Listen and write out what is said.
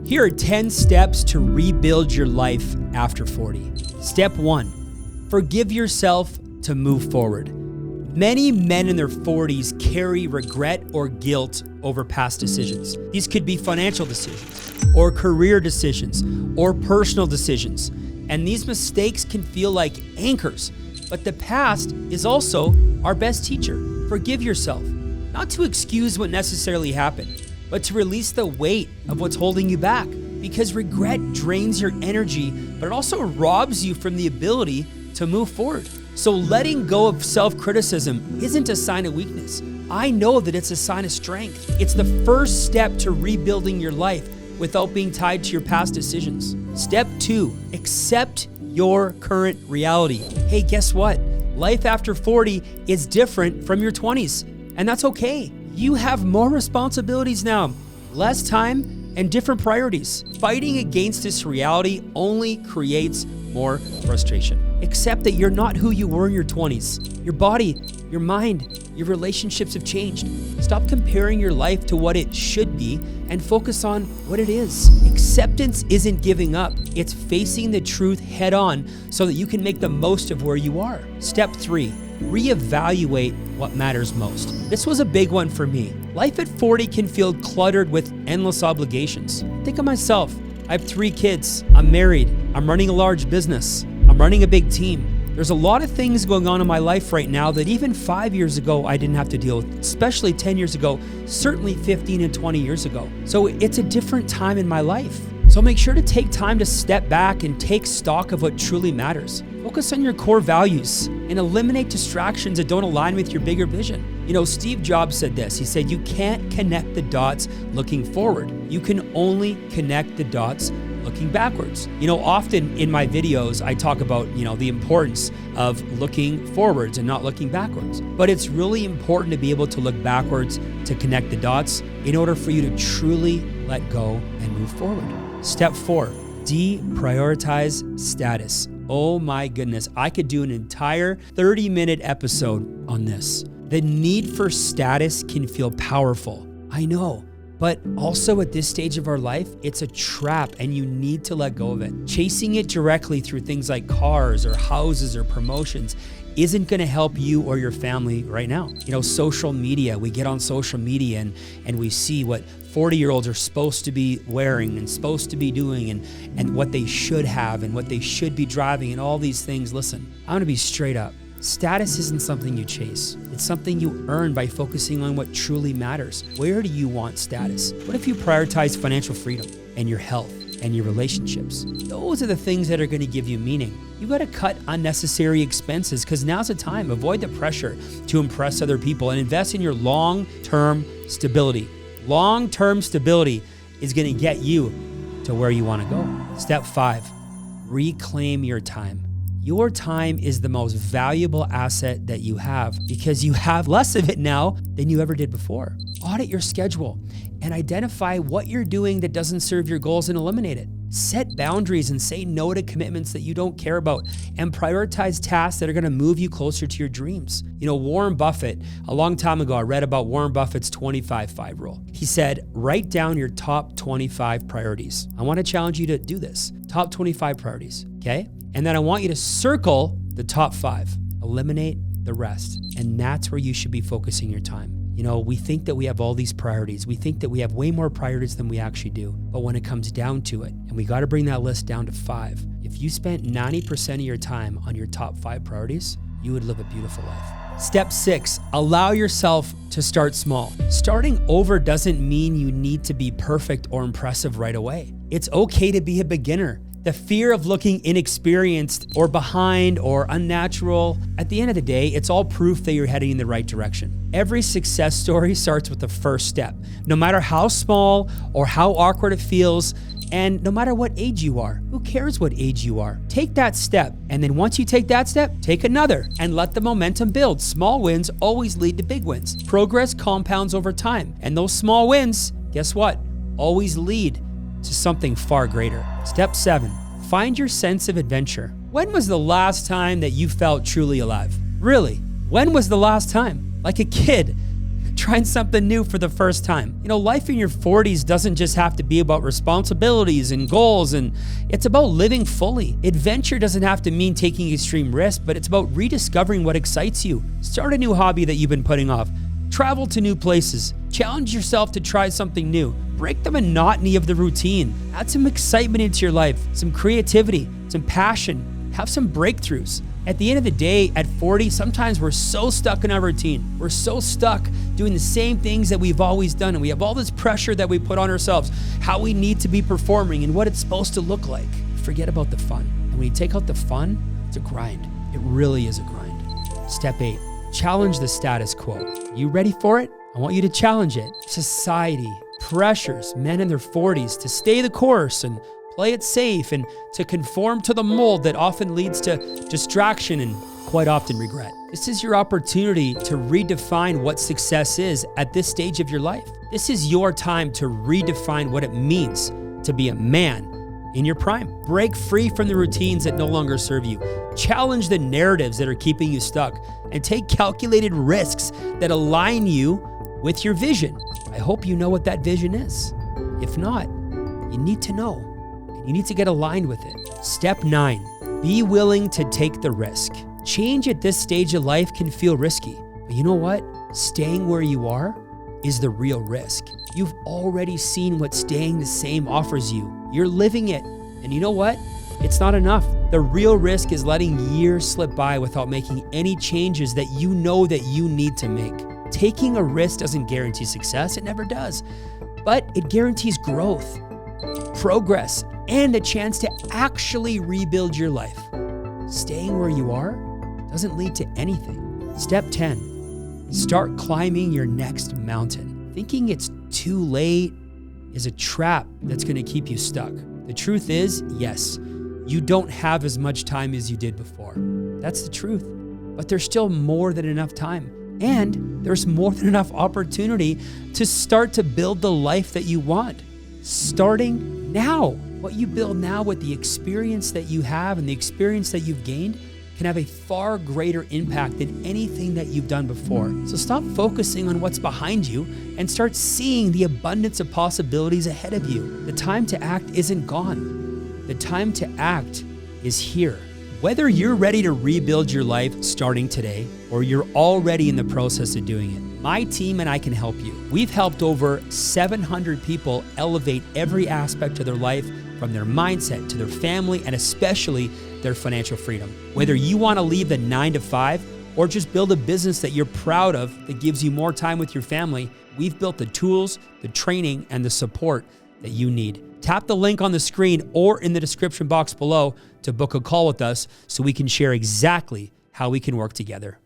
Here are 10 steps to rebuild your life after 40. Step 1, forgive yourself to move forward. Many men in their 40s carry regret or guilt over past decisions. These could be financial decisions, or career decisions, or personal decisions. And these mistakes can feel like anchors, but the past is also our best teacher. Forgive yourself, not to excuse what necessarily happened, but to release the weight of what's holding you back. Because regret drains your energy, but it also robs you from the ability to move forward. So letting go of self-criticism isn't a sign of weakness. I know that it's a sign of strength. It's the first step to rebuilding your life without being tied to your past decisions. Step 2, accept your current reality. Hey, guess what? Life after 40 is different from your 20s, and that's okay. You have more responsibilities now, less time, and different priorities. Fighting against this reality only creates more frustration. Accept that you're not who you were in your 20s. Your body, your mind, your relationships have changed. Stop comparing your life to what it should be and focus on what it is. Acceptance isn't giving up. It's facing the truth head on so that you can make the most of where you are. Step 3, reevaluate what matters most. This was a big one for me. Life at 40 can feel cluttered with endless obligations. Think of myself. I have 3 kids. I'm married. I'm running a large business. I'm running a big team. There's a lot of things going on in my life right now that even 5 years ago I didn't have to deal with, especially 10 years ago, certainly 15 and 20 years ago. So it's a different time in my life. So make sure to take time to step back and take stock of what truly matters. Focus on your core values and eliminate distractions that don't align with your bigger vision. You know, Steve Jobs said this. He said, you can't connect the dots looking forward. You can only connect the dots looking backwards. You know, often in my videos, I talk about, the importance of looking forwards and not looking backwards. But it's really important to be able to look backwards to connect the dots in order for you to truly let go and move forward. Step 4, deprioritize status. Oh my goodness, I could do an entire 30-minute episode on this. The need for status can feel powerful. I know. But also at this stage of our life, it's a trap and you need to let go of it. Chasing it directly through things like cars or houses or promotions isn't gonna help you or your family right now. Social media, we get on social media and we see what 40-year-olds are supposed to be wearing and supposed to be doing and what they should have and what they should be driving and all these things. Listen, I'm gonna be straight up. Status isn't something you chase. It's something you earn by focusing on what truly matters. Where do you want status? What if you prioritize financial freedom and your health and your relationships? Those are the things that are going to give you meaning. You got to cut unnecessary expenses because now's the time. Avoid the pressure to impress other people and invest in your long-term stability. Long-term stability is going to get you to where you want to go. Step 5, reclaim your time. Your time is the most valuable asset that you have because you have less of it now than you ever did before. Audit your schedule and identify what you're doing that doesn't serve your goals and eliminate it. Set boundaries and say no to commitments that you don't care about and prioritize tasks that are going to move you closer to your dreams. Warren Buffett, a long time ago, I read about Warren Buffett's 25-5 rule. He said, write down your top 25 priorities. I want to challenge you to do this. Top 25 priorities, okay? And then I want you to circle the top 5, eliminate the rest. And that's where you should be focusing your time. We think that we have all these priorities. We think that we have way more priorities than we actually do. But when it comes down to it, and we got to bring that list down to 5, if you spent 90% of your time on your top 5 priorities, you would live a beautiful life. Step 6, allow yourself to start small. Starting over doesn't mean you need to be perfect or impressive right away. It's okay to be a beginner. The fear of looking inexperienced or behind or unnatural, at the end of the day, it's all proof that you're heading in the right direction. Every success story starts with the first step, no matter how small or how awkward it feels, and no matter what age you are. Who cares what age you are? Take that step, and then once you take that step, take another, and let the momentum build. Small wins always lead to big wins. Progress compounds over time, and those small wins, guess what? Always lead to something far greater. Step 7, find your sense of adventure. When was the last time that you felt truly alive? Really, when was the last time? Like a kid trying something new for the first time. You know, life in your 40s doesn't just have to be about responsibilities and goals, and it's about living fully. Adventure doesn't have to mean taking extreme risks, but it's about rediscovering what excites you. Start a new hobby that you've been putting off. Travel to new places. Challenge yourself to try something new. Break the monotony of the routine. Add some excitement into your life, some creativity, some passion. Have some breakthroughs. At the end of the day, at 40, sometimes we're so stuck in our routine. We're so stuck doing the same things that we've always done, and we have all this pressure that we put on ourselves, how we need to be performing and what it's supposed to look like. Forget about the fun. And when you take out the fun, it's a grind. It really is a grind. Step 8, challenge the status quo. You ready for it? I want you to challenge it. Society pressures men in their 40s to stay the course and play it safe and to conform to the mold that often leads to distraction and quite often regret. This is your opportunity to redefine what success is at this stage of your life. This is your time to redefine what it means to be a man in your prime. Break free from the routines that no longer serve you. Challenge the narratives that are keeping you stuck and take calculated risks that align you with your vision. I hope you know what that vision is. If not, you need to know. You need to get aligned with it. Step 9, be willing to take the risk. Change at this stage of life can feel risky, but you know what? Staying where you are is the real risk. You've already seen what staying the same offers you. You're living it. And you know what? It's not enough. The real risk is letting years slip by without making any changes that you know that you need to make. Taking a risk doesn't guarantee success. It never does. But it guarantees growth, progress, and a chance to actually rebuild your life. Staying where you are doesn't lead to anything. Step 10, start climbing your next mountain. Thinking it's too late is a trap that's going to keep you stuck. The truth is, yes, you don't have as much time as you did before. That's the truth. But there's still more than enough time. And there's more than enough opportunity to start to build the life that you want. Starting now. What you build now with the experience that you have and the experience that you've gained can have a far greater impact than anything that you've done before. So stop focusing on what's behind you and start seeing the abundance of possibilities ahead of you. The time to act isn't gone. The time to act is here. Whether you're ready to rebuild your life starting today or you're already in the process of doing it, my team and I can help you. We've helped over 700 people elevate every aspect of their life, from their mindset to their family and especially their financial freedom. Whether you want to leave the 9-to-5 or just build a business that you're proud of that gives you more time with your family, we've built the tools, the training, and the support that you need. Tap the link on the screen or in the description box below to book a call with us so we can share exactly how we can work together.